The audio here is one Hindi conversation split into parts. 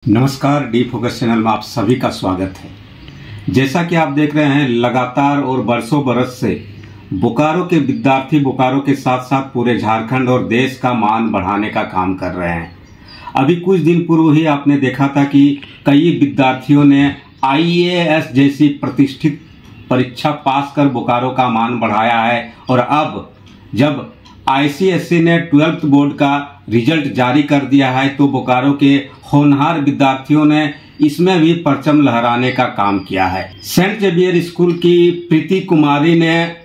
नमस्कार, डी फोकस चैनल में आप सभी का स्वागत है। जैसा कि आप देख रहे हैं, लगातार और बरसों बरस से बोकारो के विद्यार्थी बोकारो के साथ साथ पूरे झारखंड और देश का मान बढ़ाने का काम कर रहे हैं। अभी कुछ दिन पूर्व ही आपने देखा था कि कई विद्यार्थियों ने IAS जैसी प्रतिष्ठित परीक्षा पास कर बोकारो का मान बढ़ाया है और अब जब ICSE ने 12th बोर्ड का रिजल्ट जारी कर दिया है तो बोकारो के होनहार विद्यार्थियों ने इसमें भी परचम लहराने का काम किया है। सेंट जेवियर स्कूल की प्रीति कुमारी ने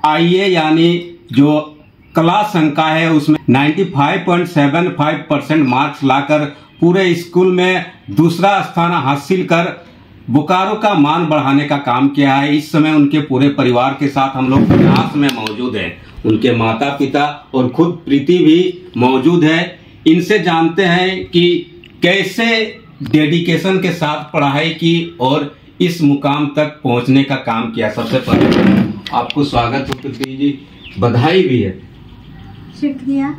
IA यानी जो क्लास अंका है उसमें 95.75% मार्क्स लाकर पूरे स्कूल में दूसरा स्थान हासिल कर बोकारो का मान बढ़ाने का काम किया है। इस समय उनके पूरे परिवार के साथ हम लोग क्लास में मौजूद हैं। उनके माता पिता और खुद प्रीति भी मौजूद है। इनसे जानते हैं कि कैसे डेडिकेशन के साथ पढ़ाई की और इस मुकाम तक पहुंचने का काम किया। सबसे पहले आपको स्वागत हो प्रीति जी, बधाई भी है। शुक्रिया।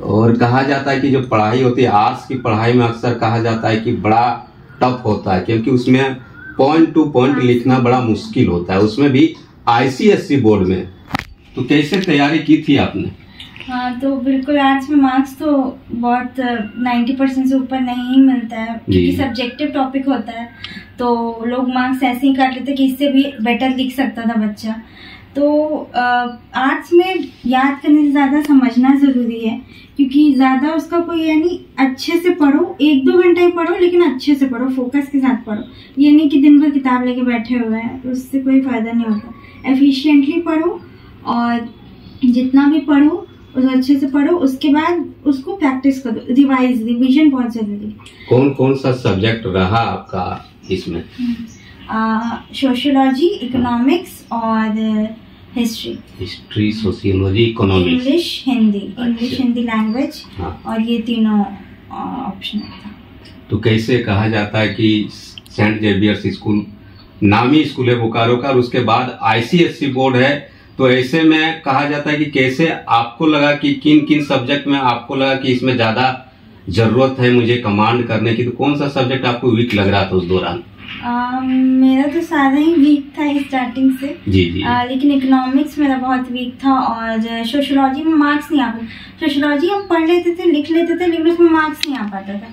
और कहा जाता है कि जो पढ़ाई होती है, आर्ट्स की पढ़ाई में अक्सर कहा जाता है कि बड़ा टफ होता है क्योंकि उसमें पॉइंट टू पॉइंट लिखना बड़ा मुश्किल होता है, उसमें भी ICSE बोर्ड में। तो कैसे तैयारी की थी आपने? हाँ, तो बिल्कुल आर्ट्स में मार्क्स तो बहुत 90% से ऊपर नहीं मिलता है क्योंकि सब्जेक्टिव टॉपिक होता है, तो लोग मार्क्स ऐसे ही काट लेते कि इससे भी बेटर लिख सकता था बच्चा। तो आर्ट्स में याद करने से ज़्यादा समझना ज़रूरी है क्योंकि ज़्यादा उसका कोई यानी अच्छे से पढ़ो, 1-2 घंटा ही पढ़ो लेकिन अच्छे से पढ़ो, फोकस के साथ पढ़ो। ये नहीं कि दिन भर किताब लेके बैठे हुए हैं, उससे कोई फ़ायदा नहीं होता। एफिशिएंटली पढ़ो और जितना भी पढ़ो उस अच्छे से पढ़ो, उसके बाद उसको प्रैक्टिस करो, रिवीजन बहुत जरूरी है। कौन कौन सा सब्जेक्ट रहा आपका इसमें? सोशियोलॉजी, इकोनॉमिक्स और history, sociology, economics, English, Hindi language. हाँ। और ये तीनों ऑप्शन था। तो कैसे कहा जाता है कि सेंट जेवियर्स स्कूल नामी स्कूल है बोकारो का और उसके बाद ICSE बोर्ड है, तो ऐसे में कहा जाता है कि कैसे आपको लगा कि किन किन सब्जेक्ट में आपको लगा कि इसमें ज्यादा जरूरत है मुझे कमांड करने की? तो कौन सा सब्जेक्ट आपको वीक लग रहा था उस दौरान? मेरा तो सारा ही वीक था स्टार्टिंग से। जी। लेकिन इकोनॉमिक्स मेरा बहुत वीक था और सोशियोलॉजी में मार्क्स नहीं आ पाते। सोशियोलॉजी हम पढ़ लेते थे, लिख लेते थे, लेकिन उसमें मार्क्स नहीं आ पाता था,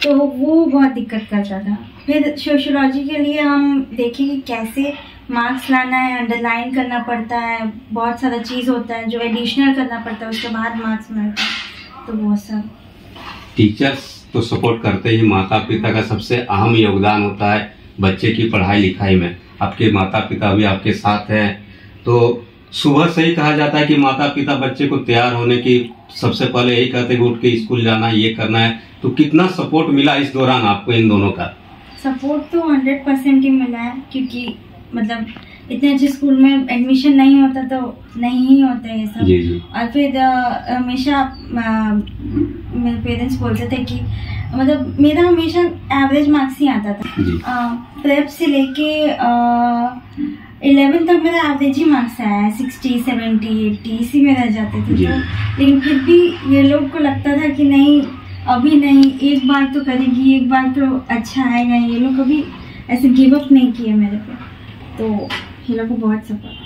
तो वो बहुत दिक्कत करता था। फिर सोशियोलॉजी के लिए हम देखें कि कैसे मार्क्स लाना है, अंडरलाइन करना पड़ता है, बहुत सारा चीज़ होता है जो एडिशनल करना पड़ता है, उसके बाद मार्क्स मिलता है। तो वो सब टीचर्स तो सपोर्ट करते ही, माता पिता का सबसे अहम योगदान होता है बच्चे की पढ़ाई लिखाई में। आपके माता पिता भी आपके साथ हैं, तो सुबह से ही कहा जाता है कि माता पिता बच्चे को तैयार होने की सबसे पहले यही कहते हैं कि उठ के स्कूल जाना है, ये करना है। तो कितना सपोर्ट मिला इस दौरान आपको इन दोनों का? सपोर्ट तो 100% ही मिला है क्योंकि मतलब इतने अच्छे स्कूल में एडमिशन नहीं होता तो नहीं ही होता ये सब। जी। और फिर हमेशा मेरे पेरेंट्स बोलते थे कि मतलब मेरा हमेशा एवरेज मार्क्स ही आता था। प्रेप से लेके 11 तक मेरा एवरेज ही मार्क्स आया है, 60, 70, 80 इसी में रह जाते थे। तो लेकिन फिर भी ये लोग को लगता था कि नहीं अभी नहीं, एक बार तो करेगी, एक बार तो अच्छा आएगा। ये लोग कभी ऐसे गिव अप नहीं किए मेरे पे, तो ये लोग को बहुत सपोर्ट था।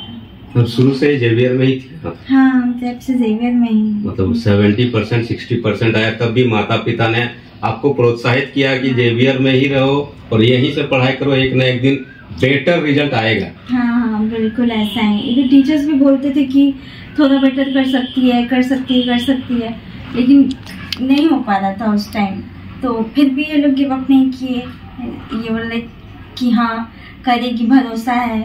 तो शुरू से जेवियर में ही थी? हाँ, हम तब से जेवियर में ही। मतलब 70% 60% आया, तब भी माता पिता ने आपको प्रोत्साहित किया कि जेवियर में ही रहो और यहीं से पढ़ाई करो, एक न एक दिन बेटर रिजल्ट आएगा। हाँ, बिल्कुल ऐसा है। टीचर्स भी बोलते थे कि थोड़ा बेटर कर सकती है, लेकिन नहीं हो पा रहा था उस टाइम। तो फिर भी ये लोग गिव अप नहीं किए, ये बोले कि हाँ करेगी, भरोसा है।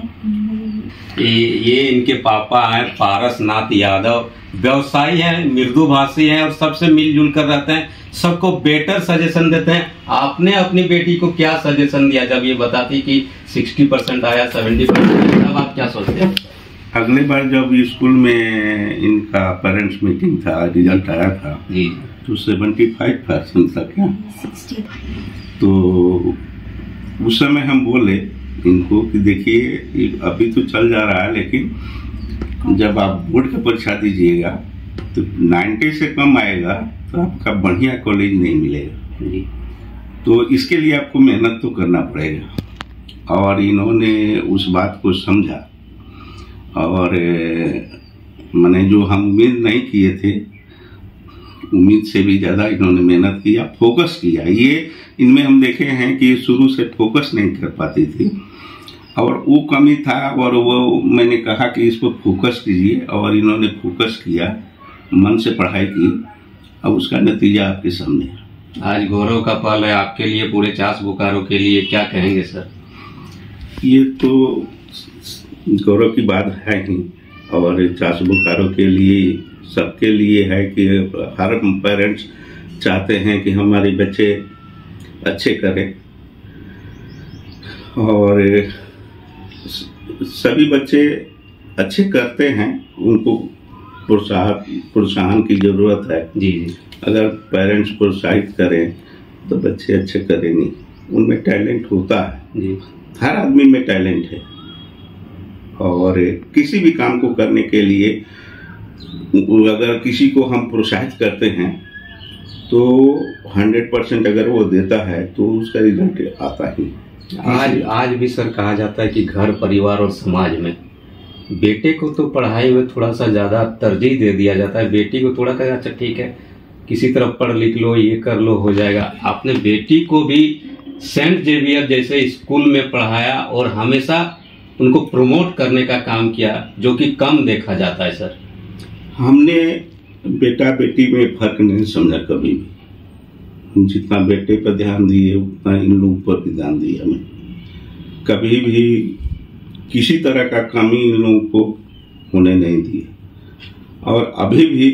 ये इनके पापा हैं पारस नाथ यादव, व्यवसायी हैं, मृदुभाषी हैं और सबसे मिलजुल कर रहते हैं, सबको बेटर सजेशन देते हैं। आपने अपनी बेटी को क्या सजेशन दिया जब ये बताती कि 60% आया, 70%? तब आप क्या सोचते हैं? अगली बार जब स्कूल में इनका पेरेंट्स मीटिंग था, रिजल्ट आया था जी, तो 75% था क्या? 60। तो उस समय हम बोले इनको कि देखिए अभी तो चल जा रहा है, लेकिन जब आप बोर्ड की परीक्षा दीजिएगा तो 90 से कम आएगा तो आपका बढ़िया कॉलेज नहीं मिलेगा। तो इसके लिए आपको मेहनत तो करना पड़ेगा। और इन्होंने उस बात को समझा और मैंने जो हम उम्मीद नहीं किए थे, उम्मीद से भी ज़्यादा इन्होंने मेहनत किया, फोकस किया। ये इनमें हम देखे हैं कि शुरू से फोकस नहीं कर पाती थी और वो कमी था, और वो मैंने कहा कि इस पर फोकस कीजिए, और इन्होंने फोकस किया, मन से पढ़ाई की। अब उसका नतीजा आपके सामने है। आज गौरव का पल है आपके लिए, पूरे 50 बोकारो के लिए, क्या कहेंगे सर? ये तो गौरव की बात है ही, और 50 बोकारो के लिए, सबके लिए है कि हर पेरेंट्स चाहते हैं कि हमारे बच्चे अच्छे करें, और सभी बच्चे अच्छे करते हैं, उनको प्रोत्साहन की जरूरत है। जी। अगर पेरेंट्स प्रोत्साहित करें तो बच्चे अच्छे करेंगे। उनमें टैलेंट होता है जी, हर आदमी में टैलेंट है, और किसी भी काम को करने के लिए अगर किसी को हम प्रोत्साहित करते हैं तो 100% अगर वो देता है तो उसका रिजल्ट आता ही। आज भी सर कहा जाता है कि घर, परिवार और समाज में बेटे को तो पढ़ाई में थोड़ा सा ज्यादा तरजीह दे दिया जाता है, बेटी को थोड़ा कहा अच्छा ठीक है किसी तरफ पढ़ लिख लो, ये कर लो, हो जाएगा। आपने बेटी को भी सेंट जेवियर जैसे स्कूल में पढ़ाया और हमेशा उनको प्रमोट करने का काम किया, जो कि कम देखा जाता है सर। हमने बेटा बेटी में फर्क नहीं समझा कभी भी। जितना बेटे पर ध्यान दिए उतना इन लोगों पर भी ध्यान दिया। हमें कभी भी किसी तरह का कमी इन लोगों को होने नहीं दिए। और अभी भी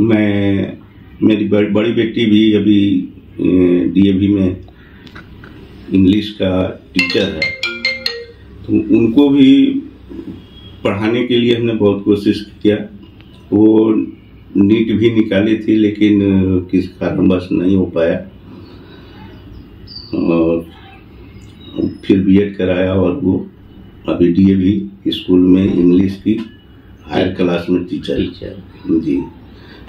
मेरी बड़ी बेटी भी अभी डीएवी में इंग्लिश का टीचर है, तो उनको भी पढ़ाने के लिए हमने बहुत कोशिश किया। वो नीट भी निकाली थी लेकिन किस कारणवश नहीं हो पाया, और फिर बीएड कराया, और वो अभी डीएवी स्कूल में इंग्लिश की हायर क्लास में टीचर जी।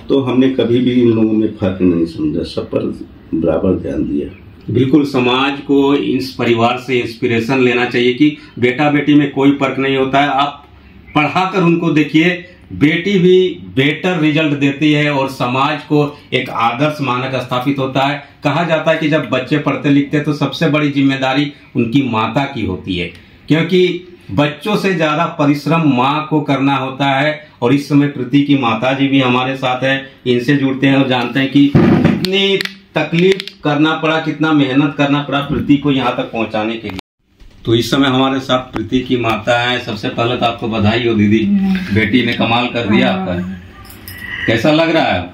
तो हमने कभी भी इन लोगों में फर्क नहीं समझा, सब पर बराबर ध्यान दिया। बिल्कुल, समाज को इस परिवार से इंस्पिरेशन लेना चाहिए कि बेटा बेटी में कोई फर्क नहीं होता है। आप पढ़ाकर उनको देखिए, बेटी भी बेटर रिजल्ट देती है और समाज को एक आदर्श मानक स्थापित होता है। कहा जाता है कि जब बच्चे पढ़ते लिखते तो सबसे बड़ी जिम्मेदारी उनकी माता की होती है, क्योंकि बच्चों से ज्यादा परिश्रम माँ को करना होता है। और इस समय प्रीति की माता जी भी हमारे साथ है, इनसे जुड़ते हैं और जानते हैं कि कितनी तकलीफ करना पड़ा, कितना मेहनत करना पड़ा प्रीति को यहाँ तक पहुँचाने के लिए। तो इस समय हमारे साथ प्रीति की माता है। सबसे पहले तो आपको बधाई हो दीदी, बेटी ने कमाल कर दिया आपका। कैसा लग रहा है?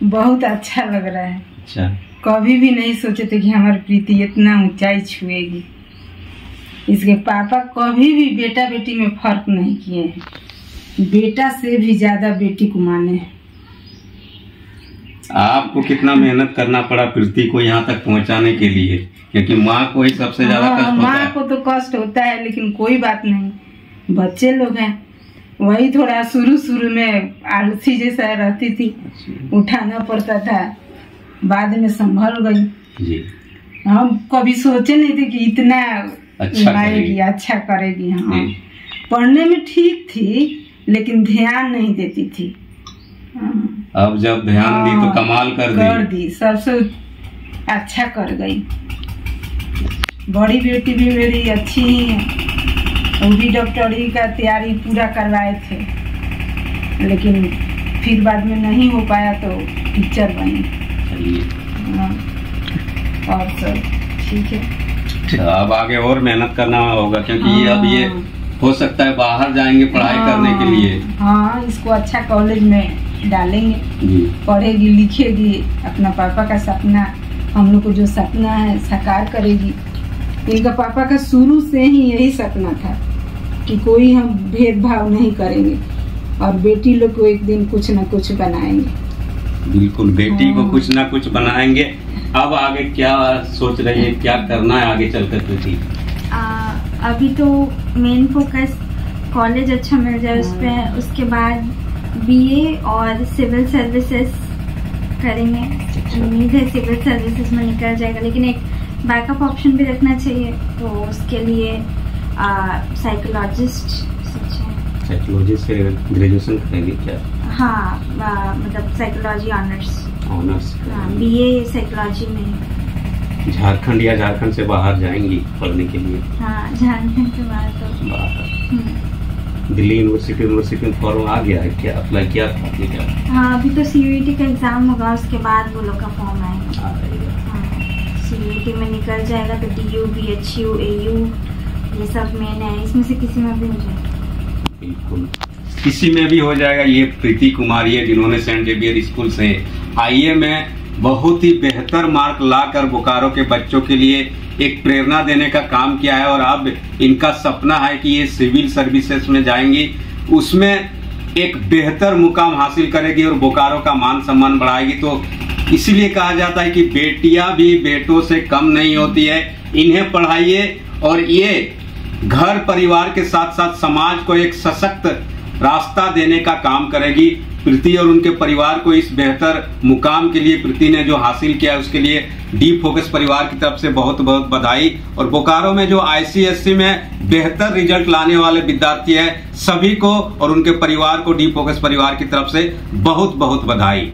बहुत अच्छा लग रहा है। अच्छा, कभी भी नहीं सोचे थे कि हमारी प्रीति इतना ऊंचाई छुएगी। इसके पापा कभी भी बेटा बेटी में फर्क नहीं किए हैं, बेटा से भी ज्यादा बेटी को माने हैं। आपको कितना मेहनत करना पड़ा प्रीति को यहाँ तक पहुँचाने के लिए, क्योंकि माँ को ही सबसे ज्यादा कष्ट होता है। माँ को तो कष्ट होता है, लेकिन कोई बात नहीं, बच्चे लोग हैं। वही थोड़ा शुरू में आलसी जैसा रहती थी, उठाना पड़ता था, बाद में संभल गई जी। हम कभी सोचे नहीं थे कि इतना अच्छा करेगी। हाँ, पढ़ने में ठीक थी लेकिन ध्यान नहीं देती थी। अब जब ध्यान दी तो कमाल कर दी, सबसे अच्छा कर गई। बड़ी बेटी भी मेरी अच्छी ही है, वो भी डॉक्टरी का तैयारी पूरा करवाए थे, लेकिन फिर बाद में नहीं हो पाया तो टीचर बनी। और सब ठीक है। अब आगे और मेहनत करना होगा, क्योंकि अब ये हो सकता है बाहर जाएंगे पढ़ाई करने के लिए। हाँ, इसको अच्छा कॉलेज में डालेंगे, पढ़ेगी लिखेगी, अपना पापा का सपना, हम लोग को जो सपना है साकार करेगी। इनका पापा का शुरू से ही यही सपना था कि कोई हम भेदभाव नहीं करेंगे और बेटी लोग को एक दिन कुछ न कुछ बनाएंगे। बिल्कुल, बेटी को कुछ ना कुछ बनाएंगे। अब आगे क्या सोच रही है, क्या करना है आगे चलकर प्रीति? अभी तो मेन फोकस कॉलेज अच्छा मिल जाए उस पे, उसके बाद बीए और सिविल सर्विसेज करेंगे। उम्मीद है सिविल सर्विसेज में निकल जाएगा, लेकिन एक बैकअप ऑप्शन भी रखना चाहिए। तो उसके लिए साइकोलॉजिस्ट सोचा। साइकोलॉजी से ग्रेजुएशन करेंगे क्या? हाँ, मतलब साइकोलॉजी ऑनर्स। हाँ, BA साइकोलॉजी में। झारखंड या झारखंड से बाहर जाएंगी पढ़ने के लिए? हाँ, झारखंड से बाहर तो बाहर। दिल्ली यूनिवर्सिटी में फॉर्म आ गया है क्या? अप्लाई किया था आपने क्या? हाँ, अभी तो CUET का एग्जाम होगा, उसके बाद वो लोग का फॉर्म आएगा। CUET में निकल जाएगा तो DU, BHU, AU ये सब मेन है, इसमें से किसी में भी हो जाएगा। बिल्कुल, किसी में भी हो जाएगा। ये प्रीति कुमारी है जिन्होंने सेंट जेवियर स्कूल से IA में बहुत ही बेहतर मार्क लाकर बोकारो के बच्चों के लिए एक प्रेरणा देने का काम किया है, और अब इनका सपना है कि ये सिविल सर्विसेज में जाएंगी, उसमें एक बेहतर मुकाम हासिल करेगी और बोकारो का मान सम्मान बढ़ाएगी। तो इसीलिए कहा जाता है कि बेटियां भी बेटों से कम नहीं होती है, इन्हें पढ़ाइए और ये घर परिवार के साथ साथ समाज को एक सशक्त रास्ता देने का काम करेगी। प्रीति और उनके परिवार को इस बेहतर मुकाम के लिए प्रीति ने जो हासिल किया उसके लिए डी फोकस परिवार की तरफ से बहुत बहुत बधाई। और बोकारो में जो ICSE में बेहतर रिजल्ट लाने वाले विद्यार्थी हैं सभी को और उनके परिवार को डी फोकस परिवार की तरफ से बहुत बहुत बधाई।